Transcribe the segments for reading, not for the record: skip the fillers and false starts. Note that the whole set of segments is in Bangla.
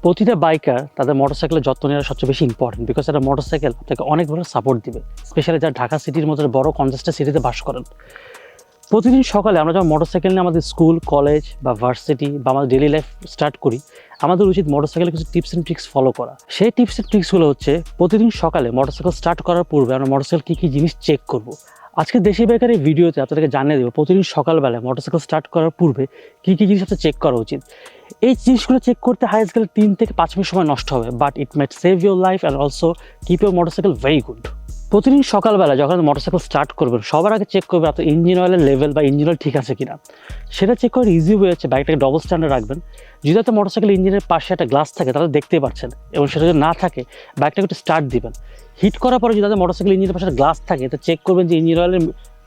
প্রতিটা বাইকার তাদের মোটরসাইকেলের যত্ন নেওয়া সবচেয়ে বেশি ইম্পর্টেন্ট, বিকজ একটা মোটরসাইকেল আপনাকে অনেক ধরনের সাপোর্ট দিবে, স্পেশালি যারা ঢাকা সিটির মতো বড় কনজেস্টেড সিটিতে বাস করেন। প্রতিদিন সকালে আমরা যখন মোটরসাইকেল নিয়ে আমাদের স্কুল, কলেজ বা ভার্সিটি বা আমাদের ডেলি লাইফ স্টার্ট করি, আমাদের উচিত মোটরসাইকেলের কিছু টিপস অ্যান্ড ট্রিক্স ফলো করা। সেই টিপস অ্যান্ড ট্রিক্সগুলো হচ্ছে প্রতিদিন সকালে মোটরসাইকেল স্টার্ট করার পূর্বে আমরা মোটরসাইকেল কী কী জিনিস চেক করব। আজকে দেশি বাইকার এই ভিডিওতে আপনাদেরকে জানিয়ে দেবো প্রতিদিন সকালবেলায় মোটরসাইকেল স্টার্ট করার পূর্বে কী কী জিনিস আপনার চেক করা উচিত। এই জিনিসগুলো চেক করতে হাইয়েস্ট গেলে 3 থেকে 5 মিনিট সময় নষ্ট হবে, but it might save your life and also keep your motorcycle very good. প্রতিদিন সকালবেলা যখন মোটরসাইকেল স্টার্ট করবেন, সবার আগে চেক করবেন আপনার ইঞ্জিন অয়েলের লেভেল বা ইঞ্জিন অয়েল ঠিক আছে কিনা। সেটা চেক করার ইজি ওয়ে হচ্ছে বাইকটাকে ডবল স্ট্যান্ডে রাখবেন। যদি আপনার মোটরসাইকেল ইঞ্জিনের পাশে একটা গ্লাস থাকে তাহলে দেখতেই পাচ্ছেন, এবং সেটা যদি না থাকে বাইকটাকে একটু স্টার্ট দিবেন। হিট করার পরে যদি আপনার মোটরসাইকেল ইঞ্জিনের পাশে গ্লাস থাকে তো চেক করবেন যে ইঞ্জিন অয়েলের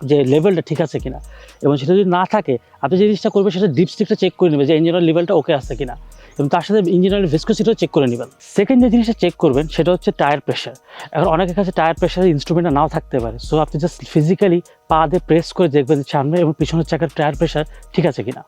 যে লেভেলটা ঠিক আছে কিনা, এবং সেটা যদি না থাকে আপনি যে জিনিসটা করবেন সেটা ডিপস্টিকটা চেক করে নেবেন যে ইঞ্জিন অয়েল লেভেলটা ওকে আছে কিনা, এবং তার সাথে ইঞ্জিন অয়েলের ভিসকোসিটিও চেক করে নেবেন। সেকেন্ড যে জিনিসটা চেক করবেন সেটা হচ্ছে টায়ার প্রেশার। এখন অনেকের কাছে টায়ার প্রেশারের ইনস্ট্রুমেন্টটা নাও থাকতে পারে, সো আপনি জাস্ট ফিজিক্যালি পা দিয়ে প্রেস করে দেখবেন যে সামনে এবং পিছনের চাকার টায়ার প্রেশার ঠিক আছে কিনা।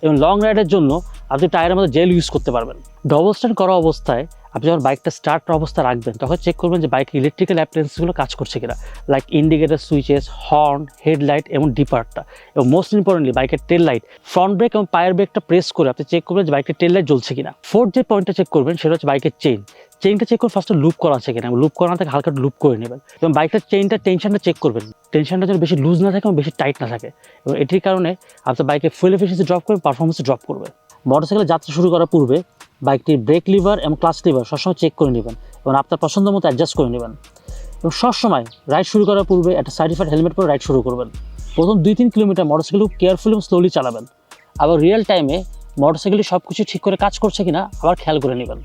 এবং লং রাইডের জন্য আপনি টায়ারের মধ্যে জেল ইউজ করতে পারবেন। ডবল স্ট্যান্ড করা অবস্থায় আপনি যখন বাইকটা স্টার্ট অবস্থা রাখবেন তখন চেক করবেন যে বাইকের ইলেকট্রিক্যাল অ্যাপ্লায়েন্সগুলো কাজ করছে কিনা, like indicator, switches, horn, headlight এবং ডিপারটা, এবং মোস্ট ইম্পর্টেন্টলি বাইকের টেল লাইট, ফ্রন্ট ব্রেক এবং পায়ের ব্রেকটা প্রেস করে আপনি চেক করবেন যে বাইকের টেল লাইট জ্বলছে কিনা। ফোর্থ যে পয়েন্টটা চেক করবেন সেটা হচ্ছে বাইকের চেইনটা চেক করে ফার্স্টে লুপ করা আছে কিনা, লুপ করা থেকে হালকা লুপ করে নেবেন, এবং বাইকটার টেনশনটা চেক করবেন, টেনশনটা যেন বেশি লুজ না থাকে এবং বেশি টাইট না থাকে, এবং এটির কারণে আপনার বাইকের ফুয়েল এফিসিয়েন্সি ড্রপ করবে, পারফরমেন্স ড্রপ করবে। মোটরসাইকেলে যাত্রা শুরু করার পূর্বে বাইকটির ব্রেক লিভার এবং ক্লাচ লিভার সবসময় চেক করে নেবেন এবং আপনার পছন্দ মতো অ্যাডজাস্ট করে নেবেন। এবং সবসময় রাইড শুরু করার পূর্বে একটা সার্টিফাইড হেলমেট পরে রাইড শুরু করবেন। প্রথম 2-3 কিলোমিটার মোটরসাইকেল খুব কেয়ারফুলি এবং স্লোলি চালাবেন। আবার রিয়েল টাইমে মোটরসাইকেলটি সব কিছু ঠিক করে কাজ করছে কিনা আবার খেয়াল করে নেবেন।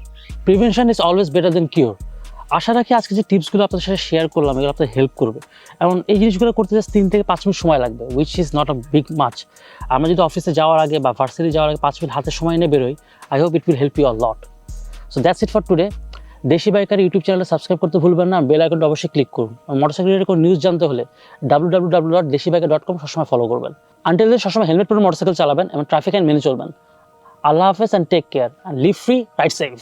Prevention is always better than cure. আশা রাখি আজকে যে টিপসগুলো আপনাদের সাথে শেয়ার করলাম এগুলো আপনাদের হেল্প করবে, এবং এই জিনিসগুলো করতে জাস্ট 3 থেকে 5 মিনিট সময় লাগবে, which is not a big much. আমরা যদি অফিসে যাওয়ার আগে বা ভার্সিটি যাওয়ার আগে 5 মিনিট হাতে সময় নিয়ে বেরোই, I hope it will help you a lot. So that's it for today. Desi biker YouTube চ্যানেলটা সাবস্ক্রাইব করতে ভুলবেন না, বেল আইকনটা অবশ্যই ক্লিক করুন। মোটরসাইকেলের কোনো নিউজ জানতে হলে www.deshibiker.com সবসময় ফলো করবেন। আনটিল দেন সবসময় হেলমেট পরে মোটরসাইকেল চালাবেন এবং ট্রাফিক আইন মেনে চলবেন। আল্লাহ হাফেজ and take care and live free, ride safe.